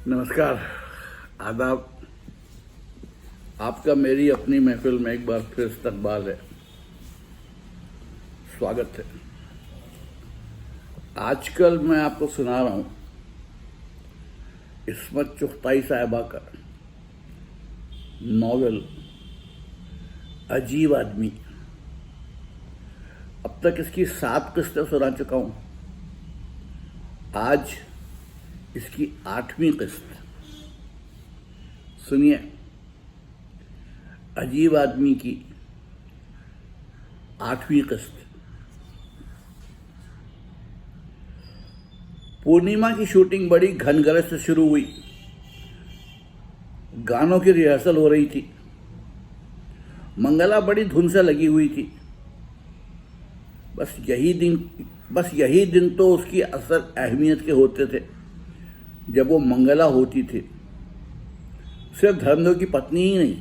नमस्कार, आदाब। आपका मेरी अपनी महफिल में एक बार फिर इस्तकबाल है, स्वागत है। आजकल मैं आपको सुना रहा हूं इस्मत चुगताई साहिबा का नॉवेल अजीब आदमी। अब तक इसकी 7 किस्तें सुना चुका हूं, आज इसकी 8वीं किस्त। सुनिए अजीब आदमी की 8वीं किस्त। पूर्णिमा की शूटिंग बड़ी घनघरत से शुरू हुई। गानों की रिहर्सल हो रही थी। मंगला बड़ी धुन से लगी हुई थी। बस यही दिन तो उसकी असल अहमियत के होते थे जब वो मंगला होती थी। सिर्फ धर्मदेव की पत्नी ही नहीं,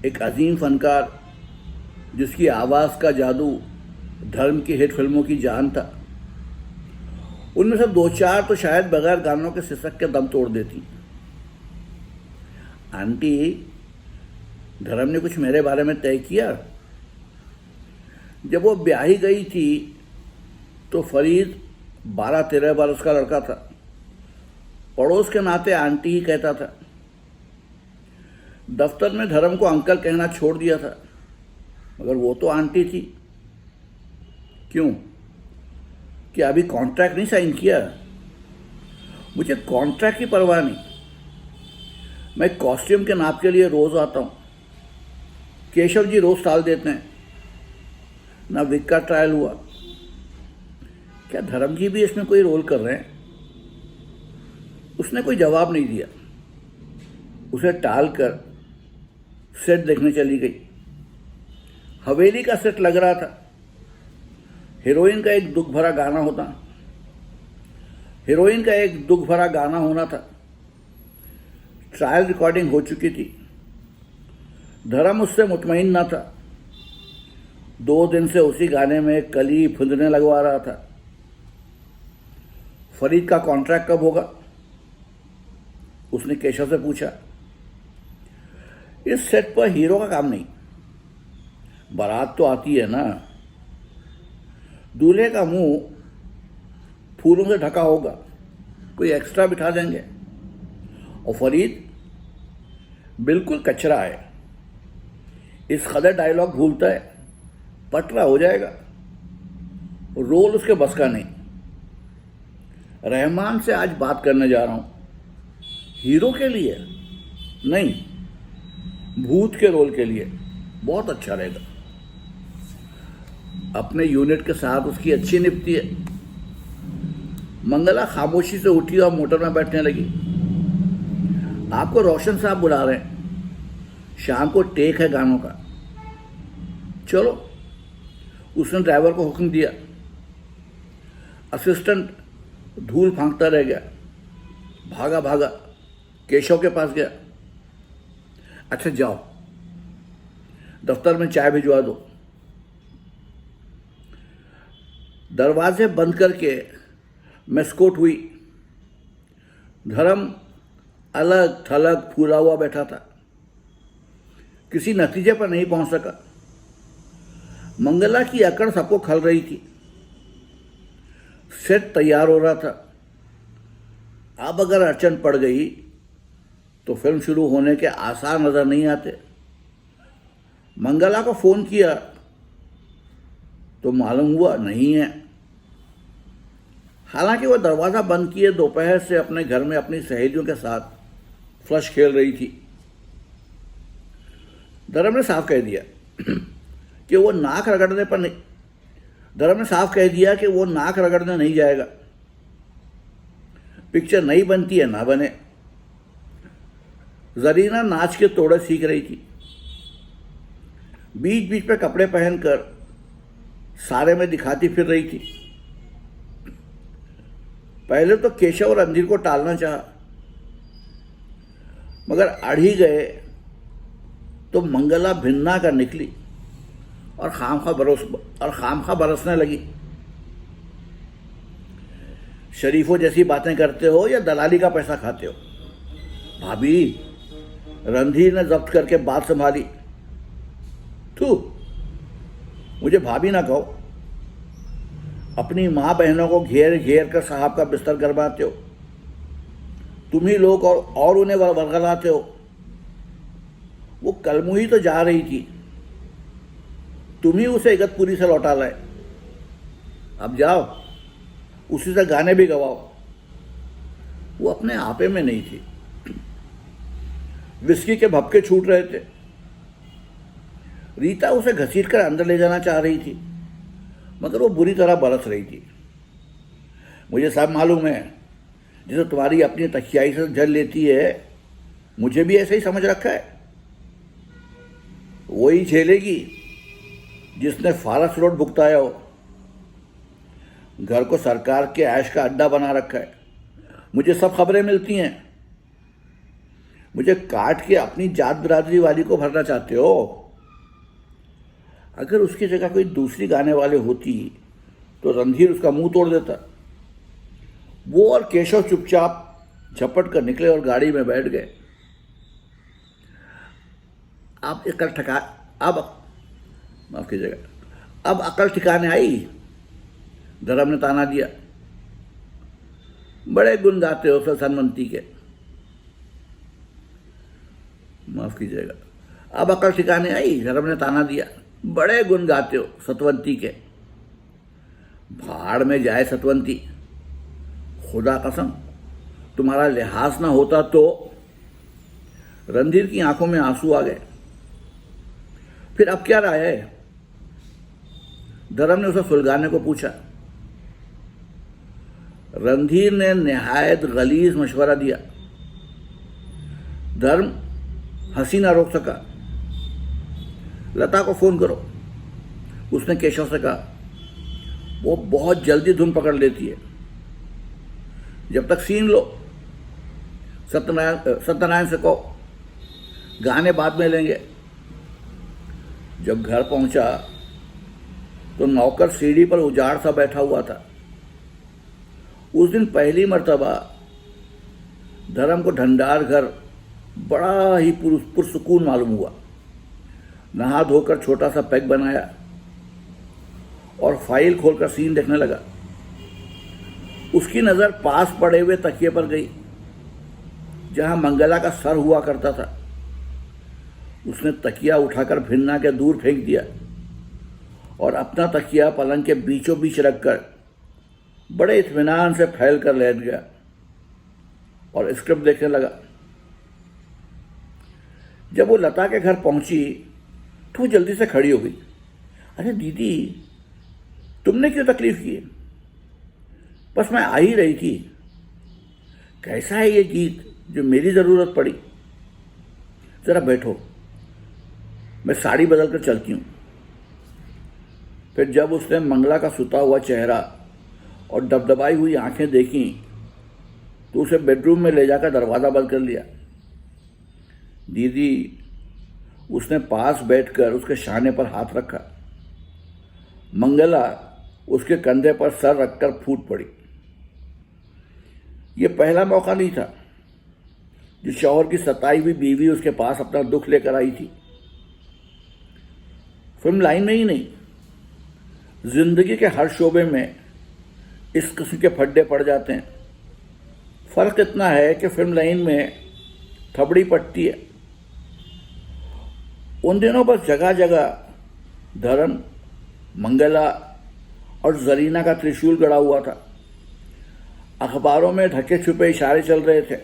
एक अजीम फनकार जिसकी आवाज़ का जादू धर्म की हिट फिल्मों की जान था। उनमें से 2-4 तो शायद बगैर गानों के सिसक के दम तोड़ देती। आंटी, धर्म ने कुछ मेरे बारे में तय किया? जब वो ब्याही गई थी तो फरीद 12-13 बरस का लड़का था। पड़ोस के नाते आंटी ही कहता था। दफ्तर में धर्म को अंकल कहना छोड़ दिया था, मगर वो तो आंटी थी। क्यों? कि अभी कॉन्ट्रैक्ट नहीं साइन किया? मुझे कॉन्ट्रैक्ट की परवाह नहीं। मैं कॉस्ट्यूम के नाप के लिए रोज आता हूँ। केशव जी रोज टाल देते हैं। ना विग का ट्रायल हुआ। क्या धर्म जी भी इसमें कोई रोल कर रहे हैं? उसने कोई जवाब नहीं दिया। उसे टालकर सेट देखने चली गई। हवेली का सेट लग रहा था। हीरोइन का एक दुख भरा गाना होना था। ट्रायल रिकॉर्डिंग हो चुकी थी। धर्म उससे मुतमईन ना था। 2 दिन से उसी गाने में कली फुंदने लगवा रहा था। फरीद का कॉन्ट्रैक्ट कब होगा? उसने केशव से पूछा। इस सेट पर हीरो का काम नहीं। बारात तो आती है ना। दूल्हे का मुंह फूलों से ढका होगा, कोई एक्स्ट्रा बिठा देंगे। और फरीद बिल्कुल कचरा है। इस कदर डायलॉग भूलता है, पटरा हो जाएगा। रोल उसके बस का नहीं। रहमान से आज बात करने जा रहा हूं। हीरो के लिए नहीं, भूत के रोल के लिए। बहुत अच्छा रहेगा। अपने यूनिट के साथ उसकी अच्छी निपटी है। मंगला खामोशी से उठी और मोटर में बैठने लगी। आपको रोशन साहब बुला रहे हैं। शाम को टेक है गानों का। चलो। उसने ड्राइवर को हुक्म दिया। असिस्टेंट धूल फांकता रह गया। भागा केशव के पास गया। अच्छा जाओ, दफ्तर में चाय भिजवा दो। दरवाजे बंद करके मेस्कोट हुई। धर्म अलग थलग फूला हुआ बैठा था। किसी नतीजे पर नहीं पहुंच सका। मंगला की अकड़ सबको खल रही थी। सेट तैयार हो रहा था। अब अगर अड़चन पड़ गई तो फिल्म शुरू होने के आसार नजर नहीं आते। मंगला को फोन किया तो मालूम हुआ नहीं है। हालांकि वह दरवाजा बंद किए दोपहर से अपने घर में अपनी सहेलियों के साथ फ्लश खेल रही थी। धर्म ने साफ कह दिया कि वो नाक रगड़ने नहीं जाएगा। पिक्चर नहीं बनती है ना बने। जरीना नाच के तोड़े सीख रही थी। बीच बीच पे कपड़े पहनकर सारे में दिखाती फिर रही थी। पहले तो केशव और रणधीर को टालना चाहा, मगर अड़ ही गए तो मंगला भिन्ना कर निकली और खामखा बरसने लगी। शरीफों जैसी बातें करते हो या दलाली का पैसा खाते हो? भाभी, रणधीर ने जब्त करके बात संभाली। तू मुझे भाभी ना कहो। अपनी माँ बहनों को घेर घेर कर साहब का बिस्तर गरमाते हो। तुम ही लोग और उन्हें वरगलाते हो। वो कलमुही तो जा रही थी, तुम ही उसे इगतपुरी से लौटा लाए। अब जाओ, उसी से गाने भी गवाओ। वो अपने आपे में नहीं थी। विस्की के भपके छूट रहे थे। रीता उसे घसीटकर अंदर ले जाना चाह रही थी, मगर वो बुरी तरह बरस रही थी। मुझे सब मालूम है, जैसे तुम्हारी अपनी तकियाई से जल लेती है, मुझे भी ऐसे ही समझ रखा है। वही झेलेगी जिसने फारस रोड भुगताया हो। घर को सरकार के ऐश का अड्डा बना रखा है। मुझे सब खबरें मिलती हैं। मुझे काट के अपनी जात बिरादरी वाली को भरना चाहते हो। अगर उसकी जगह कोई दूसरी गाने वाले होती तो रणधीर उसका मुंह तोड़ देता। वो और केशव चुपचाप झपट कर निकले और गाड़ी में बैठ गए। अब अकल ठिकाने आई, धर्म ने ताना दिया। बड़े गुण गाते हो सनमंती के। माफ कीजिएगा। अब अकल ठिकाने आई, धर्म ने ताना दिया। बड़े गुण गाते हो सतवंती के। भाड़ में जाए सतवंती। खुदा कसम, तुम्हारा लिहाज ना होता तो। रणधीर की आंखों में आंसू आ गए। फिर अब क्या राय है? धर्म ने उसे सुलगाने को पूछा। रणधीर ने निहायत गलीज मशवरा दिया। धर्म हंसी ना रोक सका। लता को फोन करो, उसने केशव से कहा। वो बहुत जल्दी धुन पकड़ लेती है। जब तक सीन लो। सत्यनारायण से कहो, गाने बाद में लेंगे। जब घर पहुंचा तो नौकर सीढ़ी पर उजाड़ सा बैठा हुआ था। उस दिन पहली मर्तबा धर्म को ढंडार घर बड़ा ही पुरसुकून मालूम हुआ। नहा धोकर छोटा सा पैक बनाया और फाइल खोलकर सीन देखने लगा। उसकी नजर पास पड़े हुए तकिए पर गई, जहां मंगला का सर हुआ करता था। उसने तकिया उठाकर भिन्ना के दूर फेंक दिया और अपना तकिया पलंग के बीचों बीच रखकर बड़े इत्मीनान से फैल कर लेट गया और स्क्रिप्ट देखने लगा। जब वो लता के घर पहुंची तो वो जल्दी से खड़ी हो गई। अरे दीदी, तुमने क्यों तकलीफ की? बस मैं आ ही रही थी। कैसा है ये गीत जो मेरी जरूरत पड़ी? जरा बैठो, मैं साड़ी बदल कर चलती हूं। फिर जब उसने मंगला का सुता हुआ चेहरा और दबदबाई हुई आंखें देखी तो उसे बेडरूम में ले जाकर दरवाजा बंद कर लिया। दीदी, उसने पास बैठकर उसके शाने पर हाथ रखा। मंगला उसके कंधे पर सर रखकर फूट पड़ी। यह पहला मौका नहीं था जो शौहर की सताई हुई बीवी उसके पास अपना दुख लेकर आई थी। फिल्म लाइन में ही नहीं, जिंदगी के हर शोबे में इस किस्म के फड्डे पड़ जाते हैं। फर्क इतना है कि फिल्म लाइन में थबड़ी पड़ती है। उन दिनों पर जगह जगह धर्म, मंगला और जरीना का त्रिशूल गड़ा हुआ था। अखबारों में ढके छुपे इशारे चल रहे थे।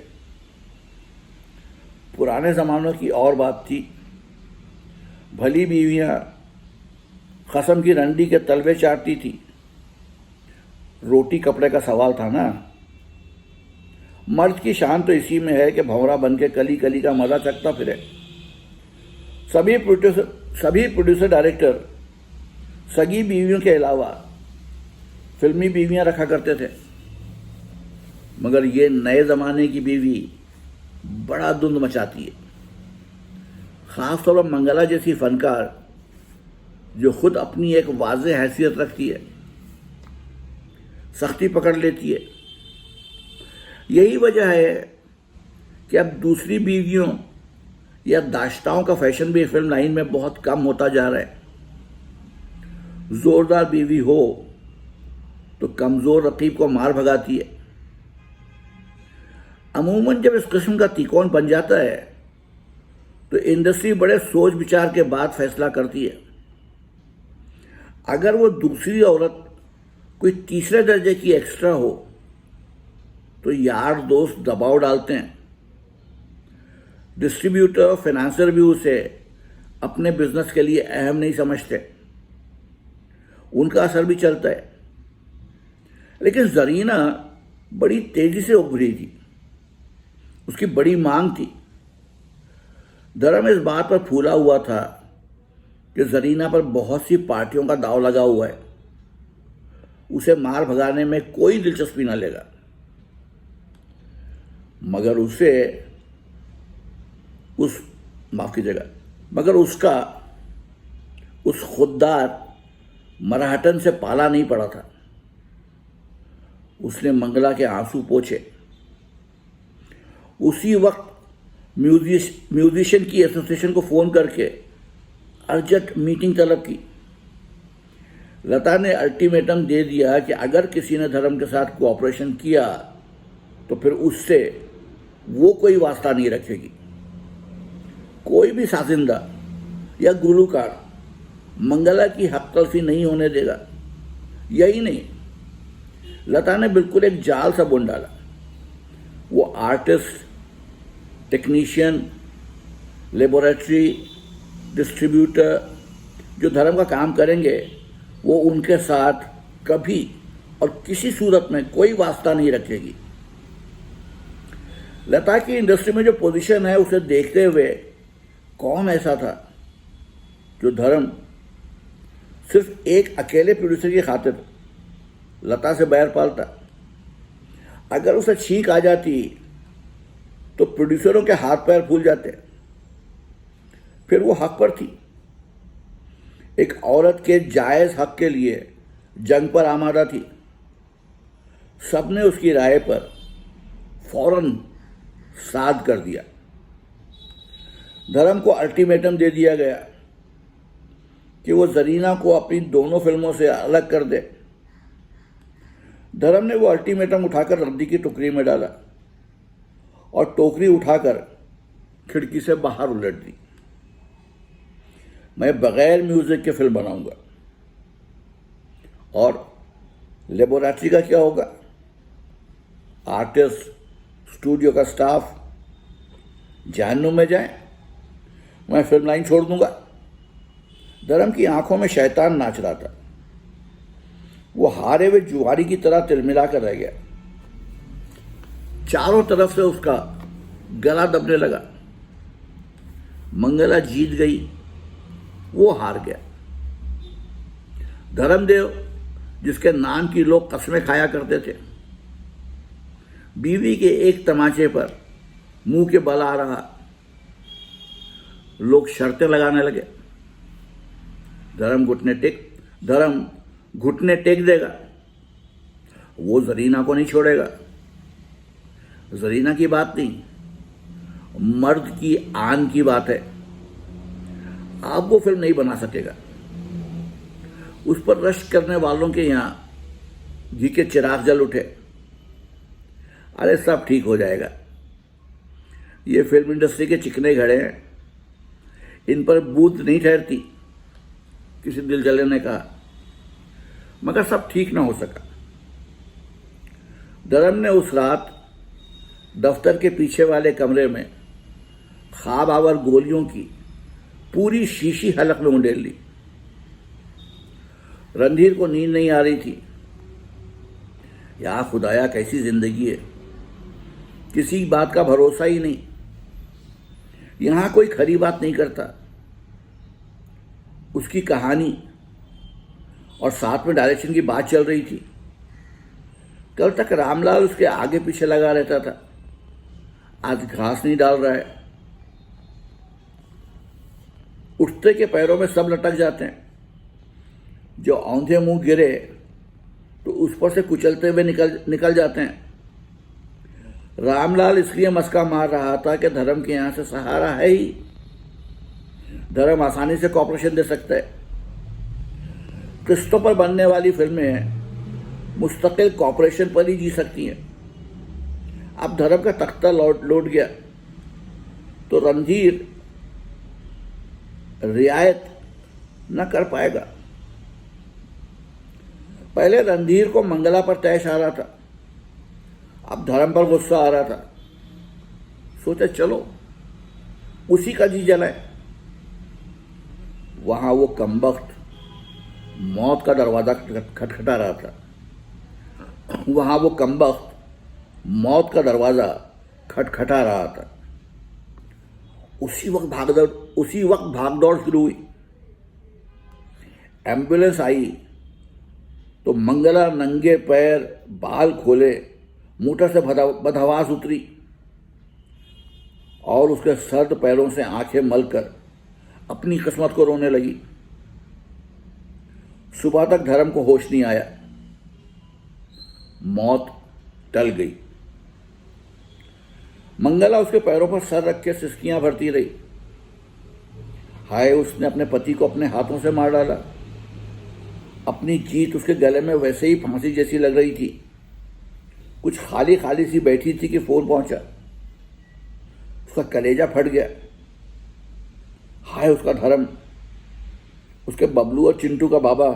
पुराने जमानों की और बात थी। भली बीवियां कसम की रंडी के तलवे चाटती थी। रोटी कपड़े का सवाल था ना। मर्द की शान तो इसी में है कि भंवरा बन के कली कली का मजा चखता फिरे। सभी प्रोड्यूसर डायरेक्टर सगी बीवियों के अलावा फिल्मी बीवियां रखा करते थे, मगर ये नए जमाने की बीवी बड़ा धुंध मचाती है। खासतौर पर मंगला जैसी फनकार जो खुद अपनी एक वाज़ेह हैसियत रखती है, सख्ती पकड़ लेती है यही वजह है कि अब दूसरी बीवियों या दाश्ताओं का फैशन भी फिल्म लाइन में बहुत कम होता जा रहा है। जोरदार बीवी हो तो कमजोर रकीब को मार भगाती है। अमूमन जब इस किस्म का तिकोन बन जाता है तो इंडस्ट्री बड़े सोच विचार के बाद फैसला करती है। अगर वो दूसरी औरत कोई तीसरे दर्जे की एक्स्ट्रा हो तो यार दोस्त दबाव डालते हैं। डिस्ट्रीब्यूटर, फाइनेंसर भी उसे अपने बिजनेस के लिए अहम नहीं समझते, उनका असर भी चलता है। लेकिन जरीना बड़ी तेजी से उभरी थी, उसकी बड़ी मांग थी। धर्म इस बात पर फूला हुआ था कि जरीना पर बहुत सी पार्टियों का दांव लगा हुआ है, उसे मार भगाने में कोई दिलचस्पी न लेगा। मगर उसका उस खुददार मराहटन से पाला नहीं पड़ा था। उसने मंगला के आंसू पोंछे। उसी वक्त म्यूजिशियन की एसोसिएशन को फोन करके अर्जेंट मीटिंग तलब की। लता ने अल्टीमेटम दे दिया कि अगर किसी ने धर्म के साथ कोऑपरेशन किया तो फिर उससे वो कोई वास्ता नहीं रखेगी। कोई भी साजिंदा या गुलूकार मंगला की हक तलफी नहीं होने देगा। यही नहीं, लता ने बिल्कुल एक जाल सा बुन डाला। वो आर्टिस्ट, टेक्नीशियन, लेबोरेटरी, डिस्ट्रीब्यूटर जो धर्म का काम करेंगे वो उनके साथ कभी और किसी सूरत में कोई वास्ता नहीं रखेगी। लता की इंडस्ट्री में जो पोजीशन है उसे देखते हुए कौन ऐसा था जो धर्म सिर्फ एक अकेले प्रोड्यूसर की खातिर लता से बैर पालता। अगर उसे छींक आ जाती तो प्रोड्यूसरों के हाथ पैर फूल जाते। फिर वो हक पर थी, एक औरत के जायज हक के लिए जंग पर आमादा थी। सबने उसकी राय पर फौरन साध कर दिया। धर्म को अल्टीमेटम दे दिया गया कि वो जरीना को अपनी दोनों फिल्मों से अलग कर दे। धर्म ने वो अल्टीमेटम उठाकर रद्दी की टोकरी में डाला और टोकरी उठाकर खिड़की से बाहर उलट दी। मैं बगैर म्यूजिक के फिल्म बनाऊंगा। और लेबोरेटरी का क्या होगा? आर्टिस्ट, स्टूडियो का स्टाफ जहन्नुम में जाए, मैं फिल्म लाइन छोड़ दूंगा। धर्म की आंखों में शैतान नाच रहा था। वो हारे हुए जुआरी की तरह तिलमिला कर रह गया। चारों तरफ से उसका गला दबने लगा। मंगला जीत गई, वो हार गया। धर्मदेव, जिसके नाम की लोग कसमें खाया करते थे, बीवी के एक तमाचे पर मुंह के बल आ रहा। लोग शर्तें लगाने लगे। धर्म घुटने टेक देगा, वो जरीना को नहीं छोड़ेगा। जरीना की बात नहीं, मर्द की आन की बात है। आप वो फिल्म नहीं बना सकेगा। उस पर रश्क करने वालों के यहां घी के चिराग जल उठे। अरे सब ठीक हो जाएगा, ये फिल्म इंडस्ट्री के चिकने घड़े हैं, इन पर बूंद नहीं ठहरती, किसी दिल जले ने कहा। मगर सब ठीक ना हो सका। धर्म ने उस रात दफ्तर के पीछे वाले कमरे में ख्वाब आवर गोलियों की पूरी शीशी हलक में उंडेल ली। रणधीर को नींद नहीं आ रही थी। या खुदाया कैसी जिंदगी है, किसी बात का भरोसा ही नहीं। यहां कोई खरी बात नहीं करता। उसकी कहानी और साथ में डायरेक्शन की बात चल रही थी। कल तक रामलाल उसके आगे पीछे लगा रहता था, आज घास नहीं डाल रहा है। उठते के पैरों में सब लटक जाते हैं। जो औंधे मुंह गिरे तो उस पर से कुचलते हुए निकल जाते हैं। रामलाल इसलिए मस्का मार रहा था कि धर्म के यहां से सहारा है ही, धर्म आसानी से कॉपरेशन दे सकता है। किस्तों पर बनने वाली फिल्में मुस्तकिल कॉपरेशन पर ही जी सकती हैं। अब धर्म का तख्ता लौट गया तो रणधीर रियायत न कर पाएगा। पहले रणधीर को मंगला पर तैश आ रहा था, अब धर्म पर गुस्सा आ रहा था। सोचा चलो उसी का जी जलाए। वहां वो कमबख्त मौत का दरवाजा खटखटा रहा था। वहां वो कमबख्त मौत का दरवाजा खटखटा रहा था। उसी वक्त भागदौड़ शुरू हुई। एम्बुलेंस आई तो मंगला नंगे पैर, बाल खोले, मोटर से बदहवास उतरी और उसके सर्द पैरों से आंखें मलकर अपनी किस्मत को रोने लगी। सुबह तक धर्म को होश नहीं आया। मौत टल गई। मंगला उसके पैरों पर सर रख के सिसकियां भरती रही। हाय, उसने अपने पति को अपने हाथों से मार डाला। अपनी जीत उसके गले में वैसे ही फांसी जैसी लग रही थी। कुछ खाली खाली सी बैठी थी कि फोन पहुंचा। उसका कलेजा फट गया। हाय, उसका धर्म, उसके बबलू और चिंटू का बाबा,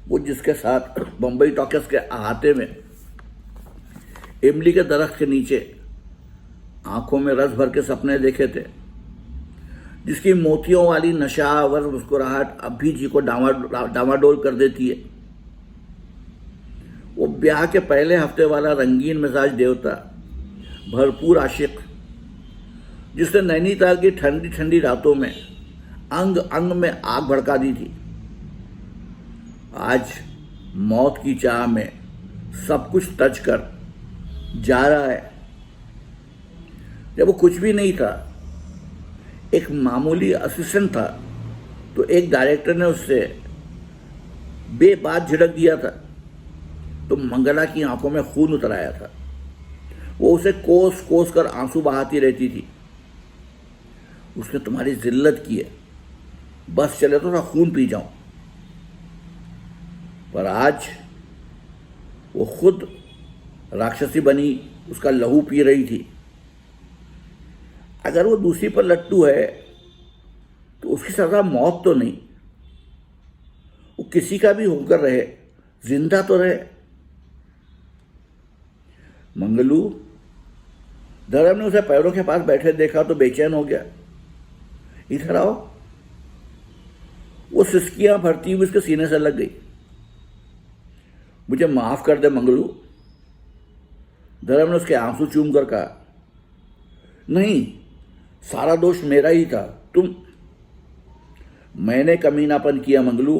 वो जिसके साथ बम्बई टॉकीज के अहाते में इमली के दरख्त के नीचे आंखों में रस भर के सपने देखे थे, जिसकी मोतियों वाली नशावर मुस्कुराहट अब भी जी को डामाडोल कर देती है। वो ब्याह के पहले हफ्ते वाला रंगीन मिजाज देवता, भरपूर आशिक, जिसने नैनीताल की ठंडी ठंडी रातों में अंग अंग में आग भड़का दी थी, आज मौत की चाह में सब कुछ तज कर जा रहा है। जब वो कुछ भी नहीं था, एक मामूली असिस्टेंट था, तो एक डायरेक्टर ने उससे बेबात झिड़क दिया था तो मंगला की आंखों में खून उतर आया था। वो उसे कोस कोस कर आंसू बहाती रहती थी। उसने तुम्हारी जिल्लत की है, बस चले तो ना खून पी जाऊं। पर आज वो खुद राक्षसी बनी उसका लहू पी रही थी। अगर वो दूसरी पर लट्टू है तो उसकी सजा मौत तो नहीं, वो किसी का भी होकर रहे, जिंदा तो रहे। मंगलू, धर्म ने उसे पैरों के पास बैठे देखा तो बेचैन हो गया। इधर आओ। वो सिसकियां भरती हुई उसके सीने से लग गई। मुझे माफ कर दे मंगलू। धर्म ने उसके आंसू चूम कर कहा। नहीं, सारा दोष मेरा ही था। मैंने कमीनापन किया मंगलू,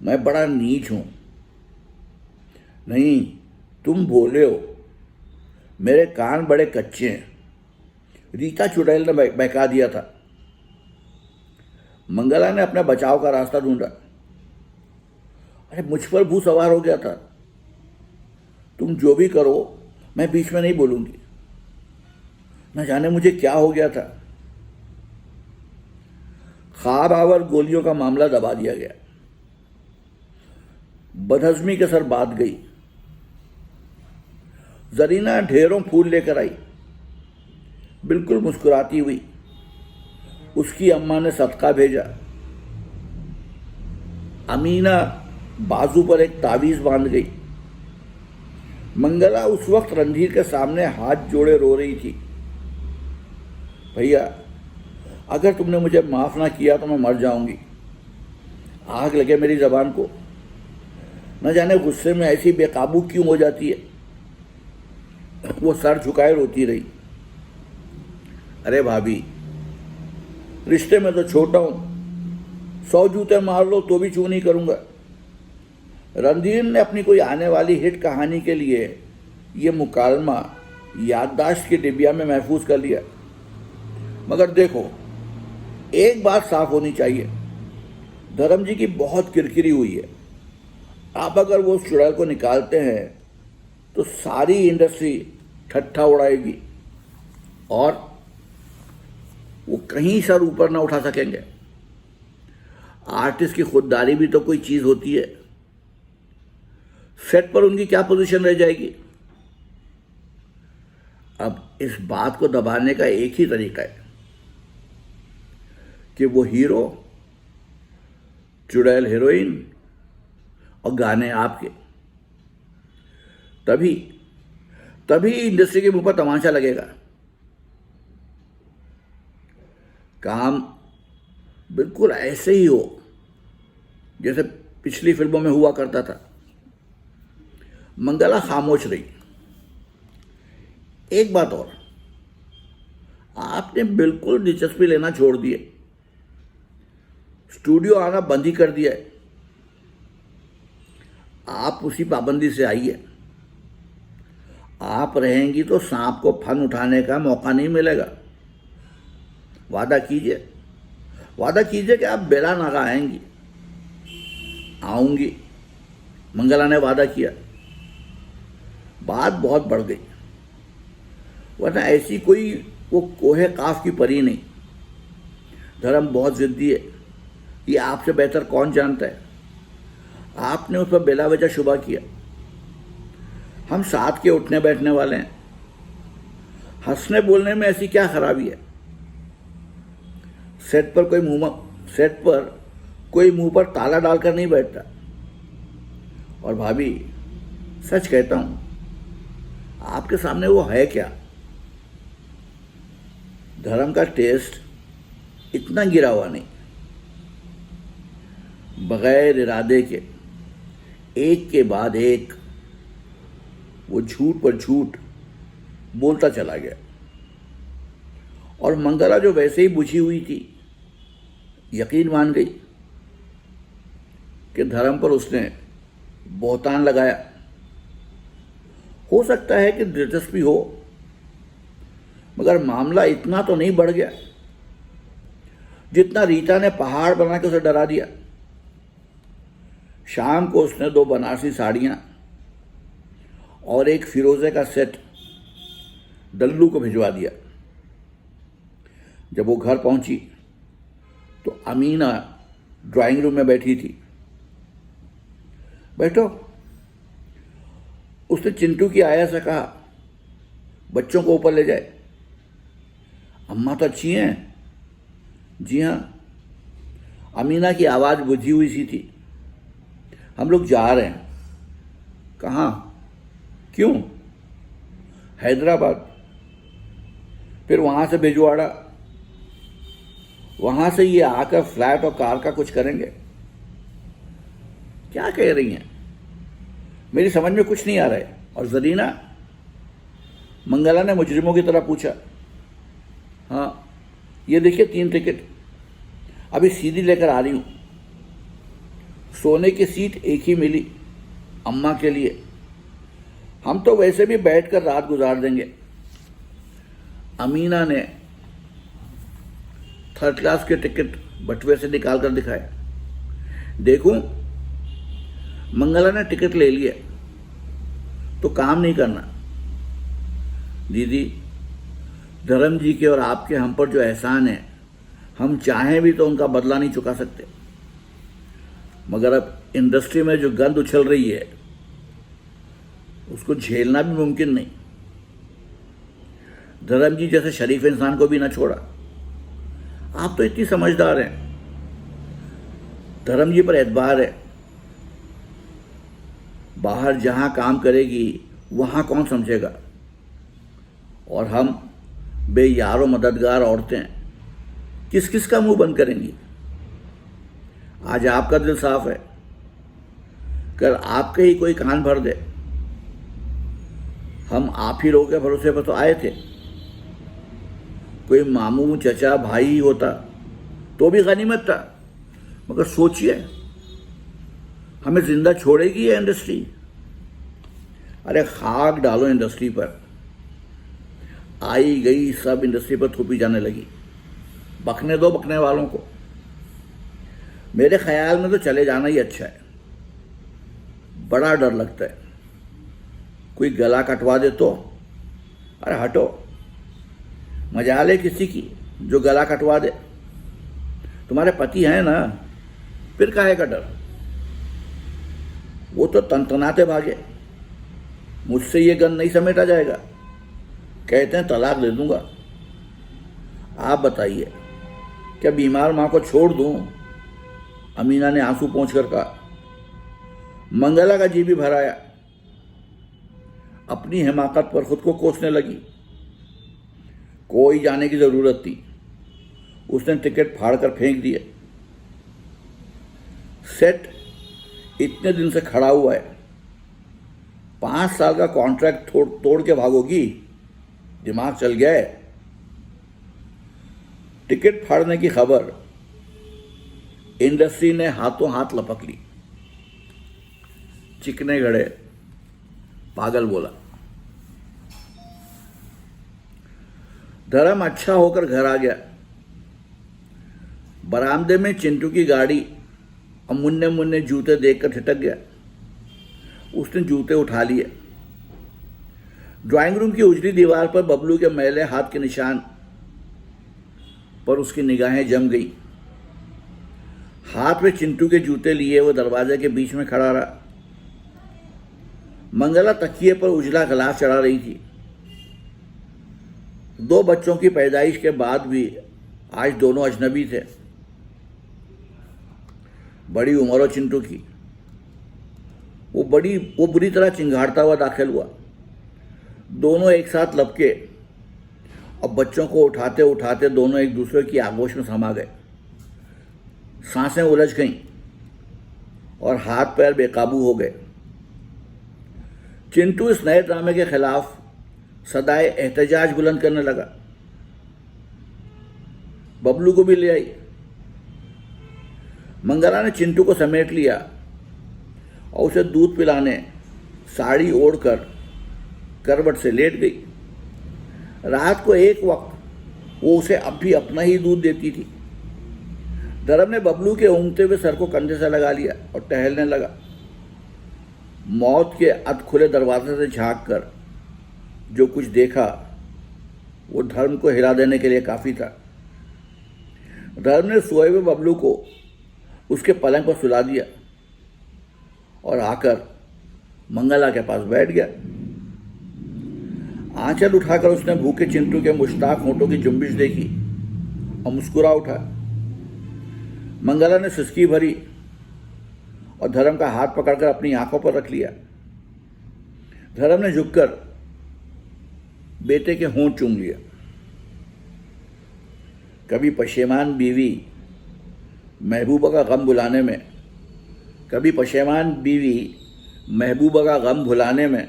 मैं बड़ा नीच हूं। नहीं, तुम भोले हो, मेरे कान बड़े कच्चे हैं। रीता चुड़ैल ने बहका दिया था। मंगला ने अपने बचाव का रास्ता ढूंढा। अरे मुझ पर भू सवार हो गया था। तुम जो भी करो मैं बीच में नहीं बोलूंगी। न जाने मुझे क्या हो गया था। ख्वाब आवर गोलियों का मामला दबा दिया गया। बदहजमी के सर बात गई। जरीना ढेरों फूल लेकर आई, बिल्कुल मुस्कुराती हुई। उसकी अम्मा ने सदका भेजा। अमीना बाजू पर एक तावीज बांध गई। मंगला उस वक्त रणधीर के सामने हाथ जोड़े रो रही थी। भैया, अगर तुमने मुझे माफ ना किया तो मैं मर जाऊंगी। आग लगे मेरी जबान को। न जाने गुस्से में ऐसी बेकाबू क्यों हो जाती है। वो सर झुकाए रोती रही। अरे भाभी, रिश्ते में तो छोटा हूं, 100 जूते मार लो तो भी चू नहीं करूंगा। रणधीर ने अपनी कोई आने वाली हिट कहानी के लिए ये मुकालमा याददाश्त की डिबिया में महफूज कर लिया। मगर देखो, एक बात साफ होनी चाहिए, धर्म जी की बहुत किरकिरी हुई है। आप अगर वो उस चुड़ैल को निकालते हैं तो सारी इंडस्ट्री ठट्ठा उड़ाएगी और वो कहीं सर ऊपर ना उठा सकेंगे। आर्टिस्ट की खुददारी भी तो कोई चीज होती है। सेट पर उनकी क्या पोजीशन रह जाएगी। अब इस बात को दबाने का एक ही तरीका है कि वो हीरो, चुड़ैल हीरोइन और गाने आपके, तभी इंडस्ट्री के मुंह पर तमाचा लगेगा। काम बिल्कुल ऐसे ही हो जैसे पिछली फिल्मों में हुआ करता था। मंगला खामोश रही। एक बात और, आपने बिल्कुल दिलचस्पी लेना छोड़ दिए, स्टूडियो आना बंद ही कर दिया है। आप उसी पाबंदी से आइए। आप रहेंगी तो सांप को फन उठाने का मौका नहीं मिलेगा। वादा कीजिए कि आप बेला नागा आएंगी। आऊंगी, मंगला ने वादा किया। बात बहुत बढ़ गई, वरना ऐसी कोई वो कोहे काफ की परी नहीं। धर्म बहुत जिद्दी है, ये आपसे बेहतर कौन जानता है। आपने उस पर बेला वजह शुबा किया। हम साथ के उठने बैठने वाले हैं। हंसने बोलने में ऐसी क्या खराबी है। सेट पर कोई मुंह पर ताला डालकर नहीं बैठता। और भाभी, सच कहता हूं, आपके सामने वो है क्या। धर्म का टेस्ट इतना गिरा हुआ नहीं। बगैर इरादे के एक के बाद एक वो झूठ पर झूठ बोलता चला गया। और मंगला जो वैसे ही बुझी हुई थी, यकीन मान गई कि धर्म पर उसने बहतान लगाया। हो सकता है कि दिलचस्पी हो, मगर मामला इतना तो नहीं बढ़ गया जितना रीता ने पहाड़ बना के उसे डरा दिया। शाम को उसने 2 बनारसी साड़ियां और एक फिरोजे का सेट डल्लू को भिजवा दिया। जब वो घर पहुंची तो अमीना ड्राइंग रूम में बैठी थी। बैठो, उसने चिंटू की आया से कहा, बच्चों को ऊपर ले जाए। अम्मा तो अच्छी हैं। जी हाँ। अमीना की आवाज बुझी हुई सी थी। हम लोग जा रहे हैं। कहाँ? क्यों? हैदराबाद, फिर वहां से भिजवाड़ा, वहां से ये आकर फ्लैट और कार का कुछ करेंगे। क्या कह रही हैं? मेरी समझ में कुछ नहीं आ रहा है। और जरीना? मंगला ने मुजरिमों की तरह पूछा। हाँ, ये देखिए 3 टिकट, अभी सीधी लेकर आ रही हूं। सोने की सीट एक ही मिली अम्मा के लिए। हम तो वैसे भी बैठकर रात गुजार देंगे। अमीना ने 3rd क्लास के टिकट बटुए से निकाल कर दिखाया। देखूं? मंगला ने टिकट ले लिया तो काम नहीं करना। दीदी, धर्म जी के और आपके हम पर जो एहसान है, हम चाहें भी तो उनका बदला नहीं चुका सकते। मगर अब इंडस्ट्री में जो गंद उछल रही है, उसको झेलना भी मुमकिन नहीं। धर्म जी जैसे शरीफ इंसान को भी ना छोड़ा। आप तो इतनी समझदार हैं। धर्म जी पर एतबार है। बाहर जहां काम करेगी वहां कौन समझेगा। और हम बेयारो मददगार औरतें किस किस का मुंह बंद करेंगी। आज आपका दिल साफ है, कल आपके ही कोई कान भर दे। हम आप ही लोगों के भरोसे पर तो आए थे। कोई मामू चचा भाई ही होता तो भी गनीमत था। मगर सोचिए, हमें जिंदा छोड़ेगी ये इंडस्ट्री। अरे खाक डालो इंडस्ट्री पर। आई गई सब इंडस्ट्री पर थोपी जाने लगी। बकने दो बकने वालों को। मेरे ख्याल में तो चले जाना ही अच्छा है। बड़ा डर लगता है। कोई गला कटवा दे तो, अरे हटो, मजाल है किसी की जो गला कटवा दे? तुम्हारे पति हैं ना, फिर काहे का डर? वो तो तनतनाते भागे, मुझसे ये गन नहीं समेटा जाएगा, कहते हैं तलाक दे दूंगा। आप बताइए, क्या बीमार मां को छोड़ दूं? अमीना ने आंसू पोंछ कर कहा। मंगला का जी भी भर आया, अपनी हिमाकत पर खुद को कोसने लगी। कोई जाने की जरूरत थी, उसने टिकट फाड़ कर फेंक दिए। सेट इतने दिन से खड़ा हुआ है, 5 साल का कॉन्ट्रैक्ट तोड़ के भागोगी? दिमाग चल गया है? टिकट फाड़ने की खबर इंडस्ट्री ने हाथों हाथ लपक ली। चिकने गड़े पागल बोला। धर्म अच्छा होकर घर आ गया। बरामदे में चिंटू की गाड़ी और मुन्ने मुन्ने जूते देखकर ठिठक गया। उसने जूते उठा लिए। ड्राइंग रूम की उजली दीवार पर बबलू के मैले हाथ के निशान पर उसकी निगाहें जम गई। हाथ में चिंटू के जूते लिए वो दरवाजे के बीच में खड़ा रहा। मंगला तकिए पर उजला गिलास चढ़ा रही थी। 2 बच्चों की पैदाइश के बाद भी आज दोनों अजनबी थे। बड़ी उम्र हो चिंटू की। वो बुरी तरह चिंगाड़ता हुआ दाखिल हुआ। दोनों एक साथ लपके और बच्चों को उठाते उठाते दोनों एक दूसरे की आगोश में समा गए। सांसें उलझ गईं और हाथ पैर बेकाबू हो गए। चिंटू इस नए ड्रामे के खिलाफ सदाए एहतजाज बुलंद करने लगा। बबलू को भी ले आई। मंगला ने चिंटू को समेट लिया और उसे दूध पिलाने साड़ी ओढ़कर करवट से लेट गई। रात को एक वक्त वो उसे अब भी अपना ही दूध देती थी। धर्म ने बबलू के ऊँघते हुए सर को कंधे से लगा लिया और टहलने लगा। मौत के अध खुले दरवाजे से झांक कर जो कुछ देखा वो धर्म को हिला देने के लिए काफी था। धर्म ने सोए हुए बबलू को उसके पलंग पर सुला दिया और आकर मंगला के पास बैठ गया। आंचल उठाकर उसने भूखे चिंटू के मुश्ताक होंठों की जुम्बिश देखी और मुस्कुरा उठा। मंगला ने सिसकी भरी और धर्म का हाथ पकड़कर अपनी आंखों पर रख लिया। धर्म ने झुककर बेटे के होंठ चूम लिया। कभी पशेमान बीवी महबूबा का गम भुलाने में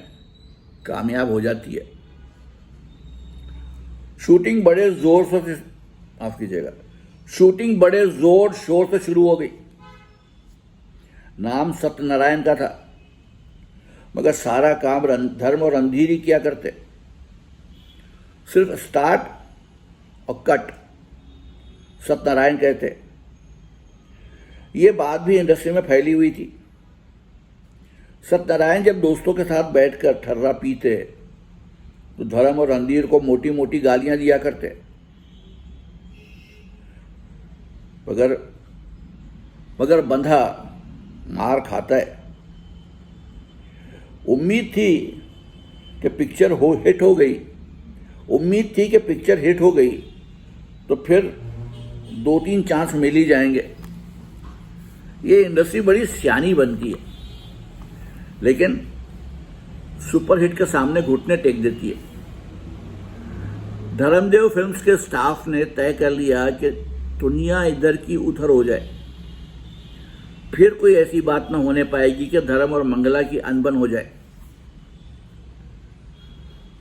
कामयाब हो जाती है। शूटिंग बड़े जोर शोर से शुरू हो गई। नाम सत्यनारायण का था, मगर सारा काम धर्म और रणधीर ही किया करते। सिर्फ स्टार्ट और कट सत्यनारायण कहते। ये बात भी इंडस्ट्री में फैली हुई थी। सत्यनारायण जब दोस्तों के साथ बैठकर ठर्रा पीते तो धर्म और रणधीर को मोटी मोटी गालियां दिया करते। मगर बंधा मार खाता है। उम्मीद थी कि पिक्चर हिट हो गई तो फिर 2-3 चांस मिल ही जाएंगे। ये इंडस्ट्री बड़ी सियानी बनती है, लेकिन सुपरहिट के सामने घुटने टेक देती है। धर्मदेव फिल्म्स के स्टाफ ने तय कर लिया कि दुनिया इधर की उधर हो जाए, फिर कोई ऐसी बात न होने पाएगी कि धर्म और मंगला की अनबन हो जाए।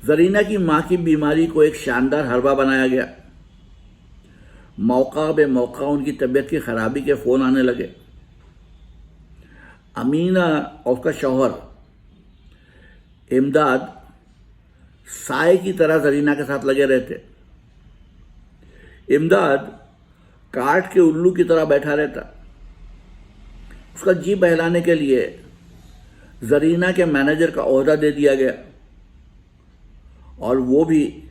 जरीना की मां की बीमारी को एक शानदार हरबा बनाया गया। मौका बे मौका उनकी तबीयत की खराबी के फोन आने लगे। अमीना और उसका शौहर इमदाद साए की तरह जरीना के साथ लगे रहते। इमदाद काठ के उल्लू की तरह बैठा रहता। उसका जी बहलाने के लिए जरीना के मैनेजर का ओहदा दे दिया गया। और वो भी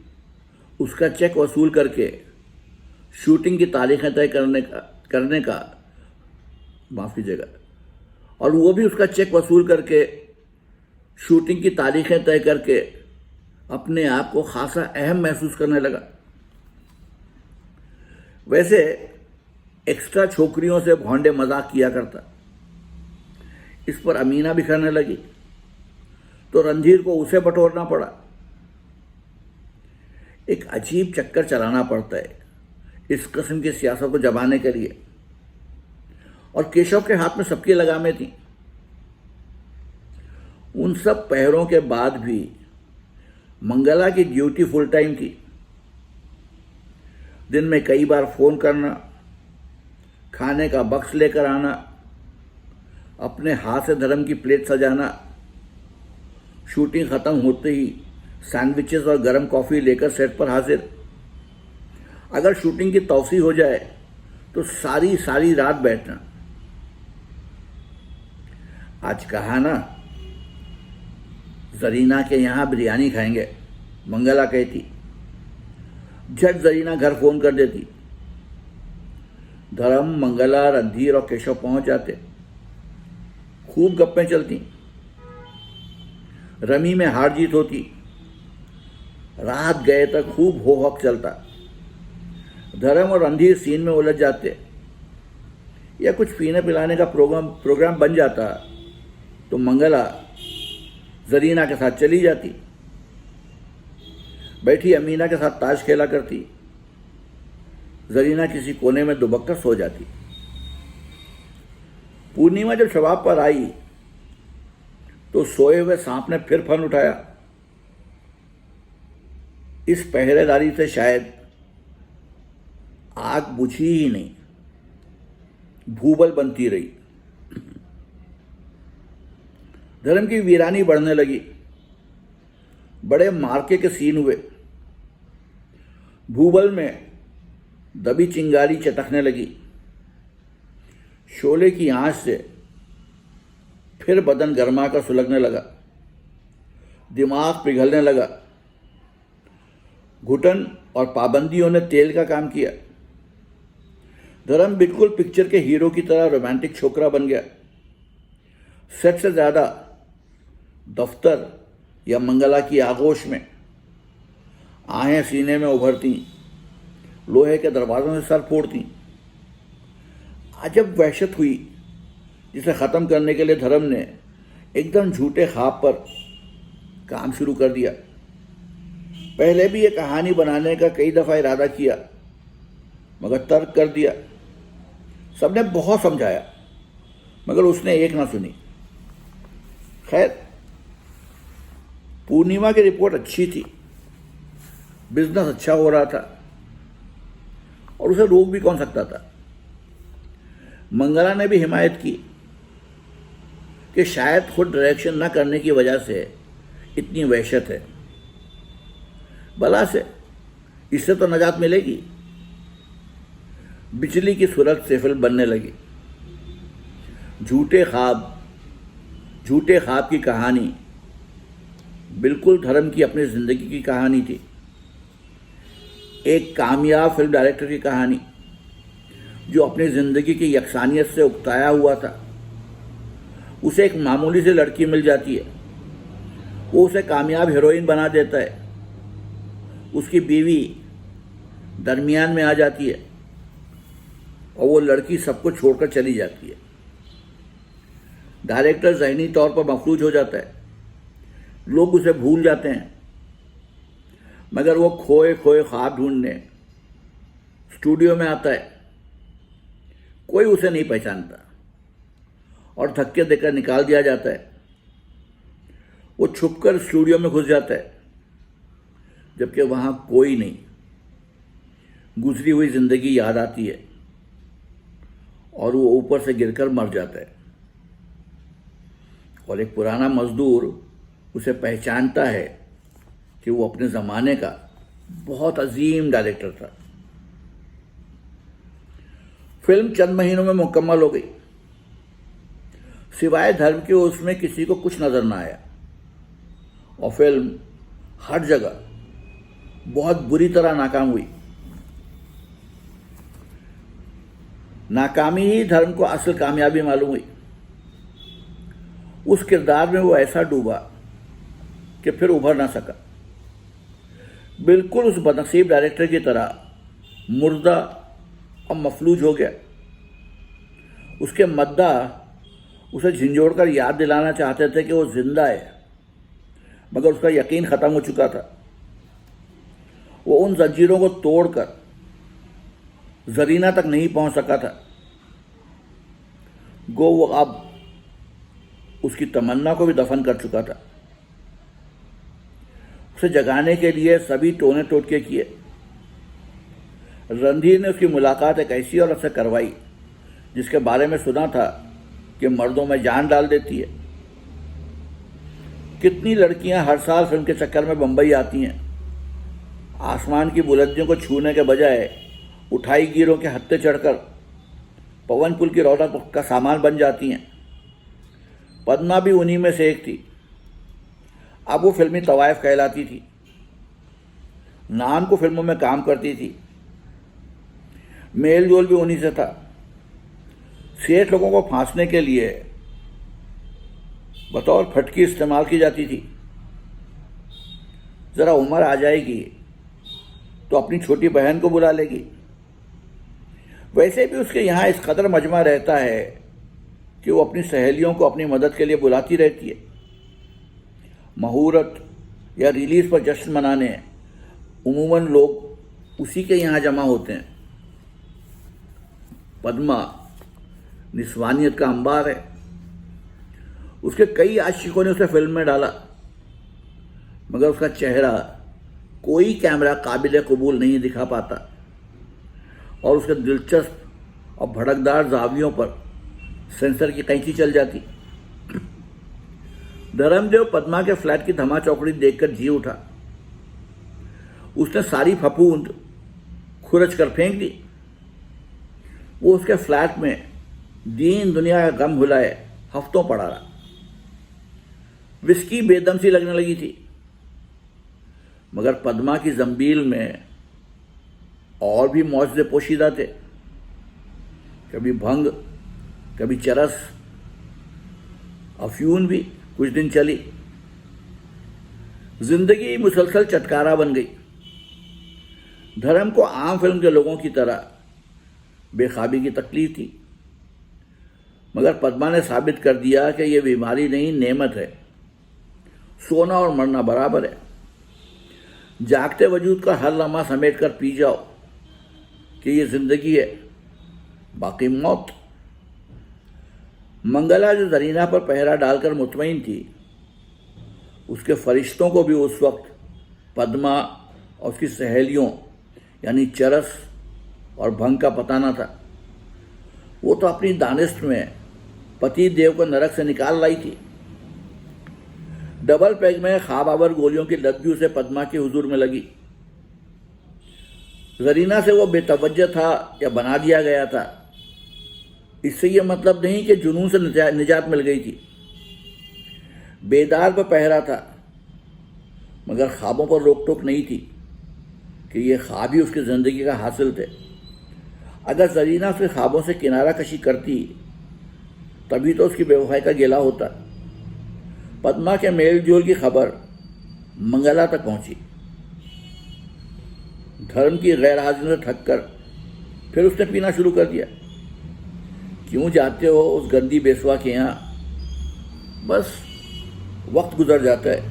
उसका चेक वसूल करके शूटिंग की तारीखें तय करने का माफ़ कीजिएगा, और वो भी उसका चेक वसूल करके शूटिंग की तारीखें तय करके अपने आप को खासा अहम महसूस करने लगा। वैसे एक्स्ट्रा छोकरियों से भौंडे मजाक किया करता। इस पर अमीना बिखरने लगी तो रणधीर को उसे बटोरना पड़ा। एक अजीब चक्कर चलाना पड़ता है इस किस्म की सियासत को जमाने के लिए, और केशव के हाथ में सबकी लगामें थी। उन सब पहरों के बाद भी मंगला की ड्यूटी फुल टाइम थी। दिन में कई बार फोन करना, खाने का बक्स लेकर आना, अपने हाथ से धर्म की प्लेट सजाना, शूटिंग खत्म होते ही सैंडविचेस और गर्म कॉफी लेकर सेट पर हाजिर। अगर शूटिंग की तौसी हो जाए तो सारी सारी रात बैठना। आज कहा ना जरीना के यहाँ बिरयानी खाएंगे, मंगला कहती। झट जरीना घर फोन कर देती। धर्म, मंगला, रणधीर और केशव पहुंच जाते। खूब गप्पें चलती। रमी में हार जीत होती। रात गए तक खूब हो हक चलता। धर्म और रणधीर सीन में उलझ जाते, या कुछ पीने पिलाने का प्रोग्राम बन जाता तो मंगला जरीना के साथ चली जाती। बैठी अमीना के साथ ताश खेला करती। जरीना किसी कोने में दुबक कर सो जाती। पूर्णिमा जब शबाब पर आई तो सोए हुए सांप ने फिर फन उठाया। इस पहरेदारी से शायद आग बुझी ही नहीं, भूबल बनती रही। धर्म की वीरानी बढ़ने लगी। बड़े मार्के के सीन हुए। भूबल में दबी चिंगारी चटकने लगी। शोले की आंच से फिर बदन गर्मा कर सुलगने लगा। दिमाग पिघलने लगा। घुटन और पाबंदियों ने तेल का काम किया। धर्म बिल्कुल पिक्चर के हीरो की तरह रोमांटिक छोकरा बन गया। सेट से ज्यादा दफ्तर या मंगला की आगोश में आहें सीने में उभरती, लोहे के दरवाजों से सर फोड़ती। अजब वहशत हुई जिसे ख़त्म करने के लिए धर्म ने एकदम झूठे ख्वाब पर काम शुरू कर दिया। पहले भी ये कहानी बनाने का कई दफ़ा इरादा किया, मगर तर्क कर दिया। सबने बहुत समझाया, मगर उसने एक ना सुनी। खैर, पूर्णिमा की रिपोर्ट अच्छी थी, बिजनेस अच्छा हो रहा था, और उसे रोक भी कौन सकता था। मंगला ने भी हिमायत की कि शायद खुद डायरेक्शन न करने की वजह से इतनी वहशत है। भला से इससे तो नजात मिलेगी। बिजली की सूरत से फिल्म बनने लगी। झूठे ख्वाब की कहानी बिल्कुल धर्म की अपनी जिंदगी की कहानी थी। एक कामयाब फिल्म डायरेक्टर की कहानी जो अपनी जिंदगी की यकसानियत से उकताया हुआ था। उसे एक मामूली सी लड़की मिल जाती है, वो उसे कामयाब हीरोइन बना देता है। उसकी बीवी दरमियान में आ जाती है और वो लड़की सबको छोड़कर चली जाती है। डायरेक्टर ज़हनी तौर पर मफलूज हो जाता है। लोग उसे भूल जाते हैं, मगर वो खोए खोए ख्वाब ढूंढने स्टूडियो में आता है। कोई उसे नहीं पहचानता और धक्के देकर निकाल दिया जाता है। वो छुपकर स्टूडियो में घुस जाता है, जबकि वहां कोई नहीं। गुजरी हुई जिंदगी याद आती है और वो ऊपर से गिरकर मर जाता है। और एक पुराना मजदूर उसे पहचानता है कि वो अपने ज़माने का बहुत अजीम डायरेक्टर था। फिल्म चंद महीनों में मुकम्मल हो गई। सिवाय धर्म के उसमें किसी को कुछ नजर ना आया और फिल्म हर जगह बहुत बुरी तरह नाकाम हुई। नाकामी ही धर्म को असल कामयाबी मालूम हुई। उस किरदार में वो ऐसा डूबा कि फिर उभर ना सका। बिल्कुल उस बदनसीब डायरेक्टर की तरह मुर्दा और मफलूज हो गया। उसके मद्दा उसे झिंझोड़कर याद दिलाना चाहते थे कि वो जिंदा है, मगर उसका यकीन ख़त्म हो चुका था। वो उन जंजीरों को तोड़कर जरीना तक नहीं पहुंच सका था। गो वो अब उसकी तमन्ना को भी दफन कर चुका था। उसे जगाने के लिए सभी टोने टोटके किए। रणधीर ने उसकी मुलाकात एक ऐसी औरत से करवाई जिसके बारे में सुना था कि मर्दों में जान डाल देती है। कितनी लड़कियां हर साल फिल्म के चक्कर में बंबई आती हैं, आसमान की बुलंदियों को छूने के बजाय उठाई गिरों के हत्थे चढ़कर पवन पुल की रौनक का सामान बन जाती हैं। पद्मा भी उन्हीं में से एक थी। अब वो फिल्मी तवायफ कहलाती थी। नाम को फिल्मों में काम करती थी। मेल जोल भी उन्हीं से था। सेठ लोगों को फांसने के लिए बतौर फटकी इस्तेमाल की जाती थी। जरा उम्र आ जाएगी तो अपनी छोटी बहन को बुला लेगी। वैसे भी उसके यहाँ इस कदर मजमा रहता है कि वो अपनी सहेलियों को अपनी मदद के लिए बुलाती रहती है। मुहूर्त या रिलीज पर जश्न मनाने उमूमन लोग उसी के यहाँ जमा होते हैं। पद्मा निस्वानियत का अंबार है। उसके कई आशिकों ने उसे फिल्म में डाला, मगर उसका चेहरा कोई कैमरा काबिल कबूल नहीं दिखा पाता और उसके दिलचस्प और भड़कदार जावियों पर सेंसर की कैंची चल जाती। धर्मदेव पद्मा के फ्लैट की धमा चौकड़ी देखकर जी उठा। उसने सारी फफूंद खुरच कर फेंक दी। वो उसके फ्लैट में दीन दुनिया का गम भुलाए हफ्तों पड़ा रहा। विस्की बेदम सी लगने लगी थी, मगर पद्मा की जंबील में और भी मौजूदे पोशीदा थे। कभी भंग, कभी चरस, अफ्यून भी कुछ दिन चली। जिंदगी मुसलसल चटकारा बन गई। धर्म को आम फिल्म के लोगों की तरह बेखाबी की तकलीफ थी, मगर पद्मा ने साबित कर दिया कि यह बीमारी नहीं, नेमत है। सोना और मरना बराबर है। जागते वजूद का हर लम्हा समेट कर पी जाओ कि ये जिंदगी है, बाकी मौत। मंगला जो जरीना पर पहरा डालकर मुतमईन थी, उसके फरिश्तों को भी उस वक्त पद्मा और उसकी सहेलियों यानी चरस और भंग का पता न था। वो तो अपनी दानिश में पति देव को नरक से निकाल लाई थी। डबल पैग में ख्वाब गोलियों की लत भी उसे पद्मा के हुजूर में लगी। जरीना से वो बेतवज्जह था या बना दिया गया था, इससे यह मतलब नहीं कि जुनून से निजात मिल गई थी। बेदार पर पहरा था, मगर ख्वाबों पर रोक टोक नहीं थी कि ये ख्वाब ही उसकी ज़िंदगी का हासिल थे। अगर जरीना उसके ख्वाबों से किनारा कशी करती तभी तो उसकी बेवफाई का गिला होता। पद्मा के मेल जोल की खबर मंगला तक पहुंची। धर्म की गैर हाजिरी से थक कर फिर उसने पीना शुरू कर दिया। क्यों जाते हो उस गंदी बेसवा के यहाँ? बस वक्त गुजर जाता है।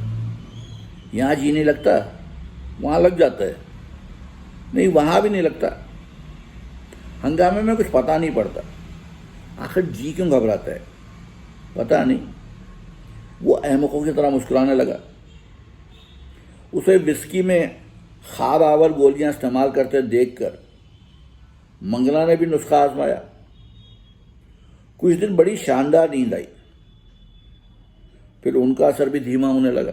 यहाँ जी नहीं लगता, वहाँ लग जाता है। नहीं, वहाँ भी नहीं लगता। हंगामे में कुछ पता नहीं पड़ता। आखिर जी क्यों घबराता है पता नहीं। वो अहमकों की तरह मुस्कुराने लगा। उसे विस्की में ख्वाब आवर गोलियां इस्तेमाल करते देखकर मंगला ने भी नुस्खा आजमाया। कुछ दिन बड़ी शानदार नींद आई, फिर उनका असर भी धीमा होने लगा।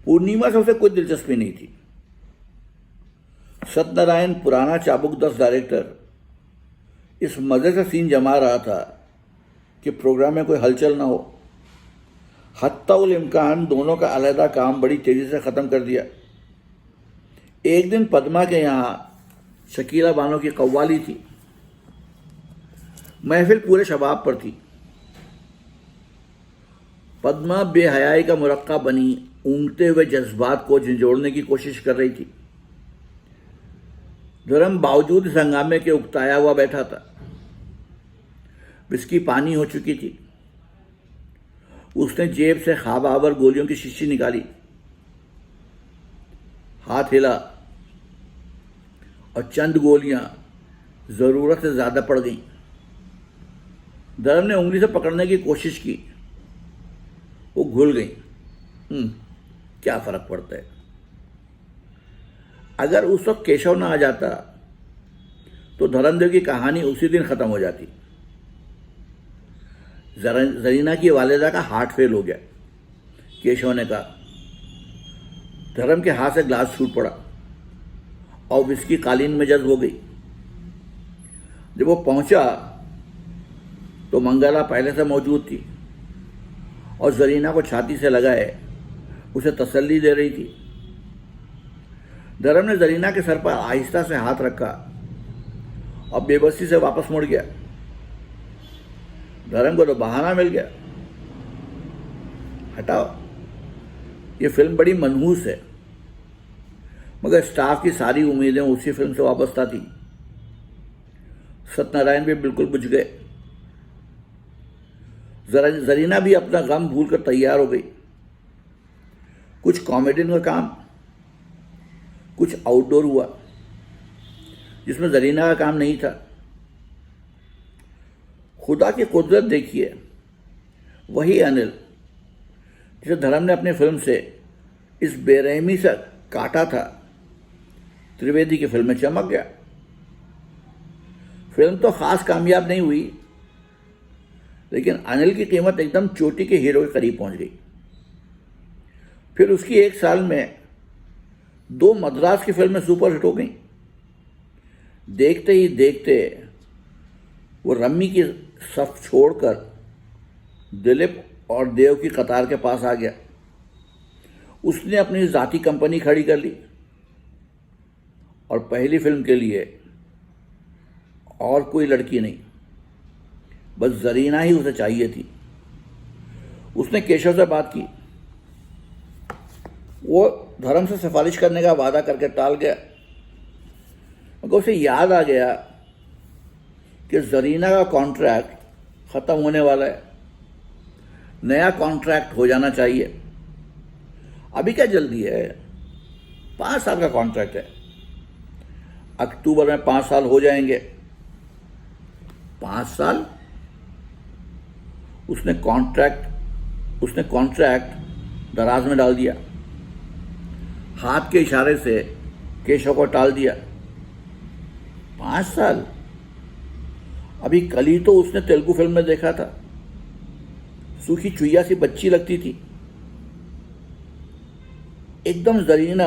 पूर्णिमा से उसे कोई दिलचस्पी नहीं थी। सत्यनारायण पुराना चाबुकदस्त डायरेक्टर इस मजे से सीन जमा रहा था कि प्रोग्राम में कोई हलचल ना हो। हत्ता उल इम्कान दोनों का अलहदा काम बड़ी तेजी से ख़त्म कर दिया। एक दिन पद्मा के यहाँ शकीला बानो की कव्वाली थी। महफिल पूरे शबाब पर थी। पद्मा बेहयाई का मुरक्का बनी ऊँघते हुए जज्बात को झंझोड़ने की कोशिश कर रही थी। धर्म बावजूद इस हंगामे के उकताया हुआ बैठा था। विस्की पानी हो चुकी थी। उसने जेब से खाबावर गोलियों की शीशी निकाली, हाथ हिला और चंद गोलियां जरूरत से ज्यादा पड़ गईं। धर्म ने उंगली से पकड़ने की कोशिश की, वो घुल गई। क्या फर्क पड़ता है। अगर उस वक्त केशव ना आ जाता तो धर्मदेव की कहानी उसी दिन खत्म हो जाती। जरीना की वालिदा का हार्ट फेल हो गया, केशव ने कहा। धर्म के हाथ से ग्लास छूट पड़ा और विस्की कालीन में जज्ब हो गई। जब वो पहुंचा तो मंगला पहले से मौजूद थी और जरीना को छाती से लगाए उसे तसल्ली दे रही थी। धर्म ने जरीना के सर पर आहिस्ता से हाथ रखा और बेबसी से वापस मुड़ गया। धर्म को तो बहाना मिल गया। हटाओ, ये फिल्म बड़ी मनहूस है, मगर स्टाफ की सारी उम्मीदें उसी फिल्म से वाबस्ता थी। सत्यनारायण भी बिल्कुल बुझ गए। जरीना भी अपना गम भूलकर तैयार हो गई। कुछ कॉमेडी का काम, कुछ आउटडोर हुआ जिसमें जरीना का काम नहीं था। खुदा की कुदरत देखिए, वही अनिल जिसे धर्म ने अपनी फिल्म से इस बेरहमी से काटा था, त्रिवेदी की फिल्म में चमक गया। फिल्म तो खास कामयाब नहीं हुई, लेकिन अनिल की कीमत एकदम चोटी के हीरो के करीब पहुंच गई। फिर उसकी एक साल में 2 मद्रास की फिल्में सुपर हिट हो गईं। देखते ही देखते वो रम्मी की सफ छोड़कर दिलीप और देव की कतार के पास आ गया। उसने अपनी जाती कंपनी खड़ी कर ली और पहली फिल्म के लिए और कोई लड़की नहीं, बस जरीना ही उसे चाहिए थी। उसने केशव से बात की। वो धर्म से सिफारिश करने का वादा करके टाल गया, मगर उसे याद आ गया कि जरीना का कॉन्ट्रैक्ट खत्म होने वाला है, नया कॉन्ट्रैक्ट हो जाना चाहिए। अभी क्या जल्दी है, 5 साल का कॉन्ट्रैक्ट है। अक्टूबर में 5 साल हो जाएंगे। 5 साल? उसने कॉन्ट्रैक्ट दराज में डाल दिया, हाथ के इशारे से केशव को टाल दिया। 5 साल? अभी कल ही तो उसने तेलुगु फिल्म में देखा था, सूखी चुईया सी बच्ची लगती थी। एकदम जरीना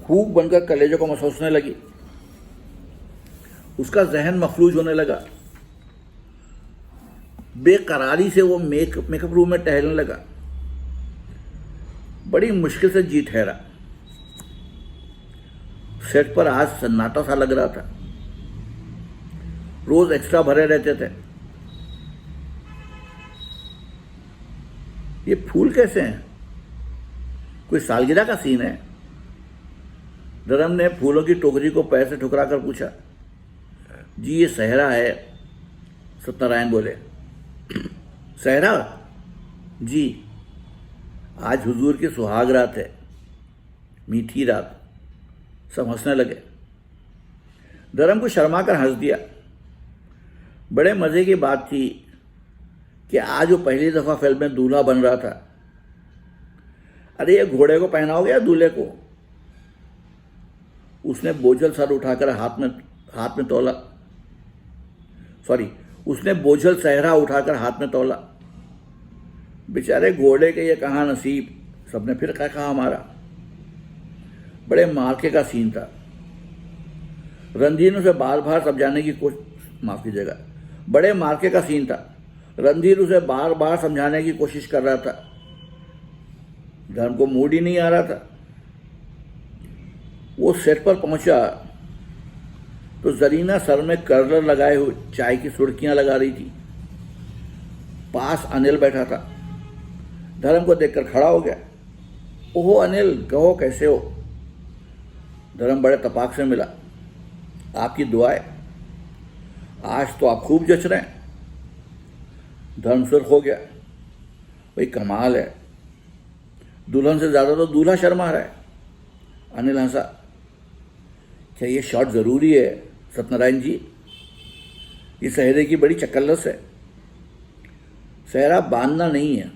हुक बनकर कलेजों को महसूसने लगी। उसका जहन मफलूज होने लगा। बेकरारी से वो मेकअप रूम में टहलने लगा। बड़ी मुश्किल से जी ठहरा। सेट पर आज सन्नाटा सा लग रहा था। रोज एक्स्ट्रा भरे रहते थे। ये फूल कैसे हैं? कोई सालगिरह का सीन है? धर्म ने फूलों की टोकरी को पैर से ठुकरा कर पूछा। जी ये सहरा है, सत्यनारायण बोले। सहरा? जी, आज हुजूर की सुहाग रात है, मीठी रात। सब हंसने लगे। धर्म को शर्मा कर हंस दिया। बड़े मजे की बात थी कि आज वो पहली दफा फिल्म में दूल्हा बन रहा था। अरे ये घोड़े को पहनाओगे या दूल्हे को? उसने बोझल सर उठाकर हाथ में तौला। सॉरी, उसने बोझल सहरा उठाकर हाथ में तौला। बेचारे घोड़े के ये कहाँ नसीब, सबने फिर क्या कहा हमारा। बड़े मार्के का सीन था। रणधीर ने उसे बार बार समझाने की माफ कीजिएगा, बड़े मार्के का सीन था। रणधीर उसे बार बार समझाने की कोशिश कर रहा था। धर्म को मूड ही नहीं आ रहा था। वो सेट पर पहुंचा तो जरीना सर में कर्लर लगाए हुए चाय की सुर्खियां लगा रही थी। पास अनिल बैठा था। धर्म को देखकर खड़ा हो गया। ओहो अनिल, कहो कैसे हो? धर्म बड़े तपाक से मिला। आपकी दुआएं, आज तो आप खूब जच रहे हैं। धर्म सुर्ख हो गया। भाई कमाल है, दुल्हन से ज्यादा तो दूल्हा शर्मा रहा है। अनिल हंसा। क्या ये शॉट जरूरी है सत्यनारायण जी? ये सहरे की बड़ी चकल्लस है। सहरा बांधना नहीं है,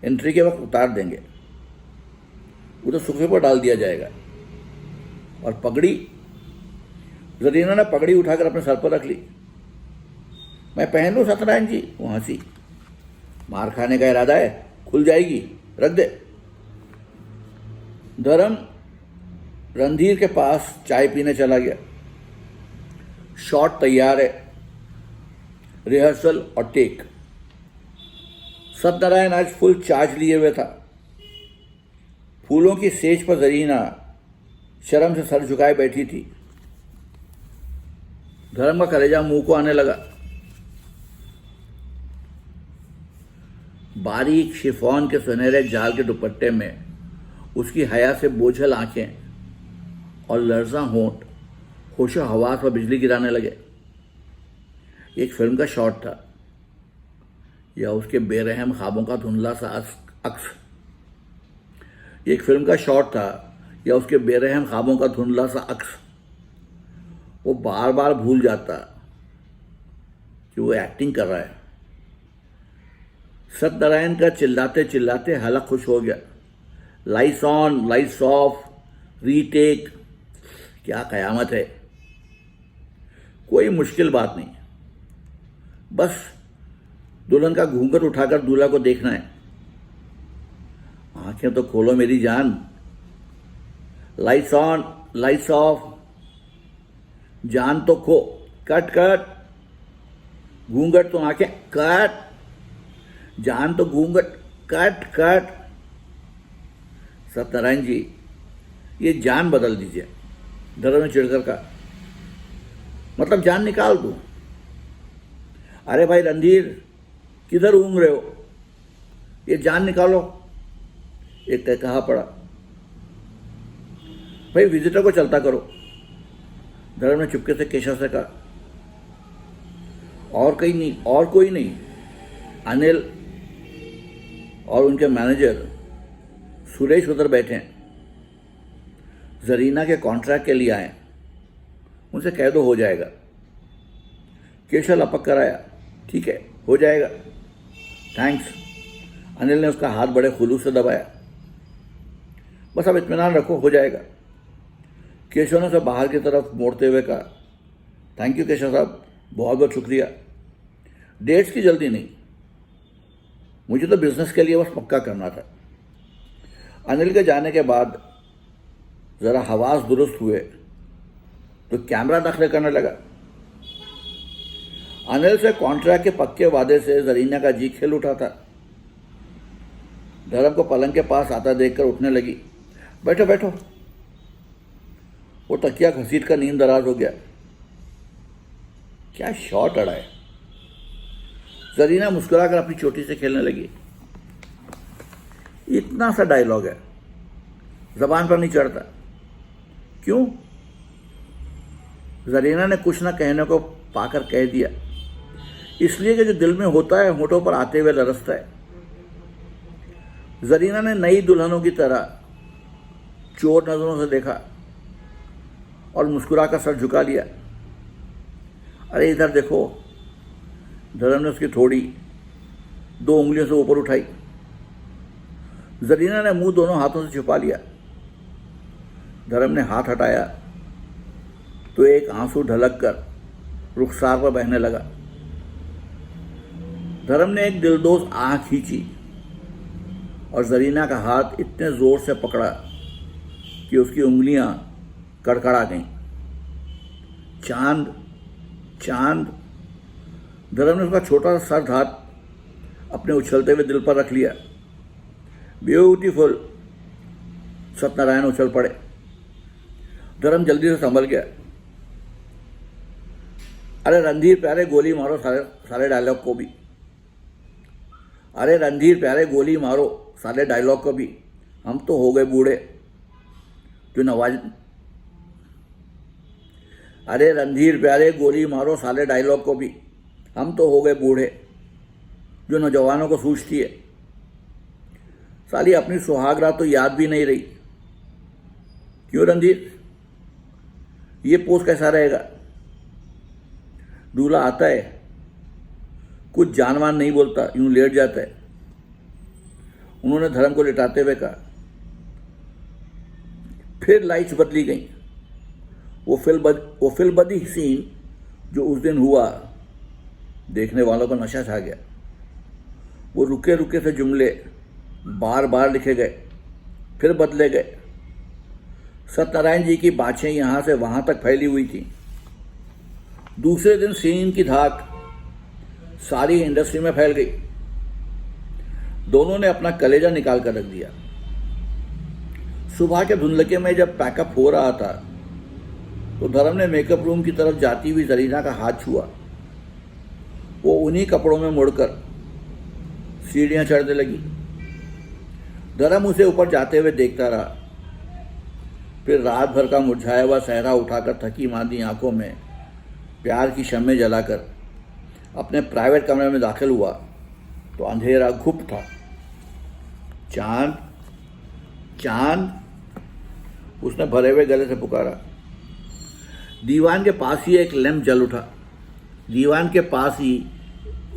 एंट्री के वक्त उतार देंगे, वो तो सोफे पर डाल दिया जाएगा। और पगड़ी? जरीना ने पगड़ी उठाकर अपने सर पर रख ली। मैं पहन लूं सत्यनारायण जी? वो हंसी। मार खाने का इरादा है? खुल जाएगी, रख दे। धर्म रणधीर के पास चाय पीने चला गया। शॉट तैयार है, रिहर्सल और टेक। सत्यनारायण आज फुल चार्ज लिए हुए था। फूलों की सेज पर जरीना शर्म से सर झुकाए बैठी थी। धर्म का कलेजा मुंह को आने लगा। बारीक शिफॉन के सुनहरे जाल के दुपट्टे में उसकी हया से बोझल आंखें और लर्जा होंठ होशो हवास पर बिजली गिराने लगे। एक फिल्म का शॉट था या उसके बेरहम ख्वाबों का धुंधला सा अक्स। एक फिल्म का शॉट था या उसके बेरहम ख्वाबों का धुंधला सा अक्स। वो बार बार भूल जाता कि वो एक्टिंग कर रहा है। सत्यनारायण का चिल्लाते चिल्लाते हलक खुश हो गया। Lights on, lights off, retake. क्या कयामत है। कोई मुश्किल बात नहीं, बस दुल्हन का घूंघट उठाकर दूल्हा को देखना है। आंखें तो खोलो मेरी जान। Lights on, lights off. जान तो खो। Cut cut. घूंघट तो आंखें कट। जान तो घूंघट कट कट। सत्यनारायण जी, ये जान बदल दीजिए। धर्म ने चिढ़कर कहा। मतलब जान निकाल दूं? अरे भाई रणधीर, किधर ऊँग रहे हो? ये जान निकालो। एक तय कहा पड़ा। भाई विजिटर को चलता करो। धर्म ने चुपके से केशव से कहा। और कहीं नहीं, और कोई नहीं। अनिल और उनके मैनेजर सुरेश उधर बैठे हैं। जरीना के कॉन्ट्रैक्ट के लिए आए। उनसे कह दो हो जाएगा। केशव लपक कर आया। ठीक है, हो जाएगा, थैंक्स। अनिल ने उसका हाथ बड़े खुलूस से दबाया। बस अब इत्मीनान रखो, हो जाएगा। केशव ने उसे बाहर की तरफ मोड़ते हुए कहा। थैंक यू केशव साहब, बहुत बहुत शुक्रिया। डेट्स की जल्दी नहीं, मुझे तो बिजनेस के लिए बस पक्का करना था। अनिल के जाने के बाद जरा हवास दुरुस्त हुए तो कैमरा दाखिल करने लगा। अनिल से कॉन्ट्रैक्ट के पक्के वादे से जरीना का जी खिल उठा था। धर्म को पलंग के पास आता देखकर उठने लगी। बैठो बैठो। वो तकिया घसीट कर नींद दराज हो गया। क्या शॉट अड़ा है। जरीना मुस्कुराकर अपनी चोटी से खेलने लगी। इतना सा डायलॉग है, जबान पर नहीं चढ़ता। क्यों? जरीना ने कुछ ना कहने को पाकर कह दिया। इसलिए कि जो दिल में होता है होठों पर आते हुए लरसता है। जरीना ने नई दुल्हनों की तरह चोर नजरों से देखा और मुस्कुराकर सर झुका लिया। अरे इधर देखो। धर्म ने उसकी थोड़ी 2 उंगलियों से ऊपर उठाई। जरीना ने मुंह दोनों हाथों से छुपा लिया। धर्म ने हाथ हटाया तो एक आंसू ढलक कर रुखसार पर बहने लगा। धर्म ने एक दिलदोज आंख खींची और जरीना का हाथ इतने जोर से पकड़ा कि उसकी उंगलियां कड़कड़ा गईं। चांद, चांद। धर्म ने उसका छोटा सा सर हाथ अपने उछलते हुए दिल पर रख लिया। ब्यूटीफुल। सत्यनारायण उछल पड़े। धर्म जल्दी से संभल गया। अरे रणधीर प्यारे गोली मारो सारे डायलॉग को भी। अरे रणधीर प्यारे गोली मारो सारे डायलॉग को भी, हम तो हो गए बूढ़े जो नवाज। अरे रणधीर प्यारे गोली मारो सारे डायलॉग को भी, हम तो हो गए बूढ़े जो नौजवानों को सूझती है। साली अपनी सुहागरात तो याद भी नहीं रही। क्यों रणधीर, ये पोस्ट कैसा रहेगा? दूल्हा आता है, कुछ जानवान नहीं बोलता, यूं लेट जाता है। उन्होंने धर्म को लिटाते हुए कहा। फिर लाइट्स बदली गई। वो फिल्मबदी सीन जो उस दिन हुआ, देखने वालों का नशा छा गया। वो रुके रुके से जुमले बार बार लिखे गए, फिर बदले गए। सत्यनारायण जी की बातें यहाँ से वहाँ तक फैली हुई थी। दूसरे दिन सीन की धाक सारी इंडस्ट्री में फैल गई। दोनों ने अपना कलेजा निकाल कर रख दिया। सुबह के धुंधलके में जब पैकअप हो रहा था तो धर्म ने मेकअप रूम की तरफ जाती हुई जरीना का हाथ छुआ। वो उन्हीं कपड़ों में मुड़कर सीढ़ियां चढ़ने लगी। धर्म उसे ऊपर जाते हुए देखता रहा। फिर रात भर का मुरझाया हुआ सहरा उठाकर थकी मांदी आंखों में प्यार की शम्में जलाकर अपने प्राइवेट कमरे में दाखिल हुआ तो अंधेरा गुप्त था। चांद, चांद, उसने भरे हुए गले से पुकारा। दीवान के पास ही एक लैंप जल उठा। दीवान के पास ही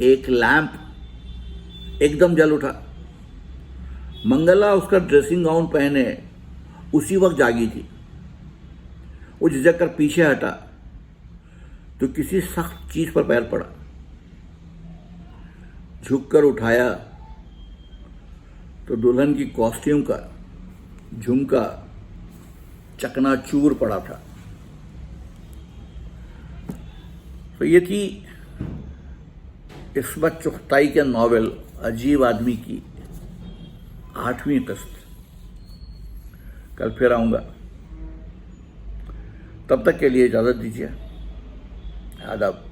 एक लैंप एकदम जल उठा। मंगला उसका ड्रेसिंग गाउन पहने उसी वक्त जागी थी। वो झिझक कर पीछे हटा तो किसी सख्त चीज पर पैर पड़ा। झुककर उठाया तो दुल्हन की कॉस्ट्यूम का झुमका चकनाचूर पड़ा था। तो ये थी इस्मत चुगताई के नॉवेल अजीब आदमी की 8वीं किस्त। कल फिर आऊंगा, तब तक के लिए इजाजत दीजिए। आदाब।